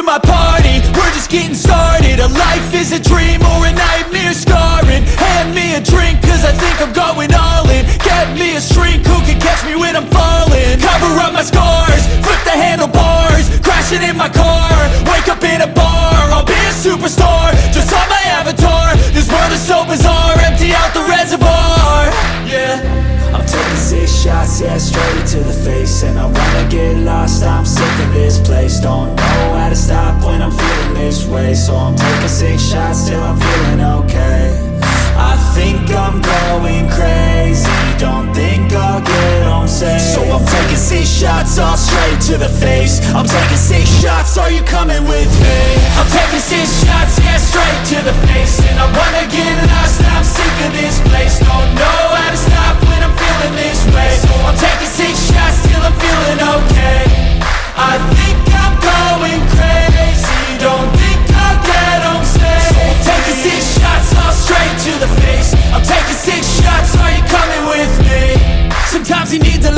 my party, we're just getting started. A life is a dream or a nightmare scarring. Hand me a drink cause I think I'm going all in. Get me a shrink who can catch me when I'm falling. Cover up my scars, flip the handlebars, crashing in my car, wake up in a bar. I'll be a superstar, just on my avatar. This world is so bizarre, empty out the reservoir. Yeah, I'm taking 6 shots, yeah, straight to the face. And I wanna get lost, I'm sick of this place. Don't know how to stop when I'm feeling this way. So I'm taking 6 shots till I'm feeling okay. I think I'm going crazy, don't think I'll get home safe. So I'm taking 6 shots, all straight to the face. I'm taking 6 shots, are you coming with me? I'm taking 6 shots, yeah, straight to the face. And I wanna get lost, I'm sick of this place. Don't know how to stop when I'm feeling this way. So I'm taking 6 shots till I'm feeling okay. I think I'm going crazy, don't think I'll get home safe. So I'm taking 6 shots, all straight to the face. I'm taking 6 shots, are you coming with me? Sometimes you need to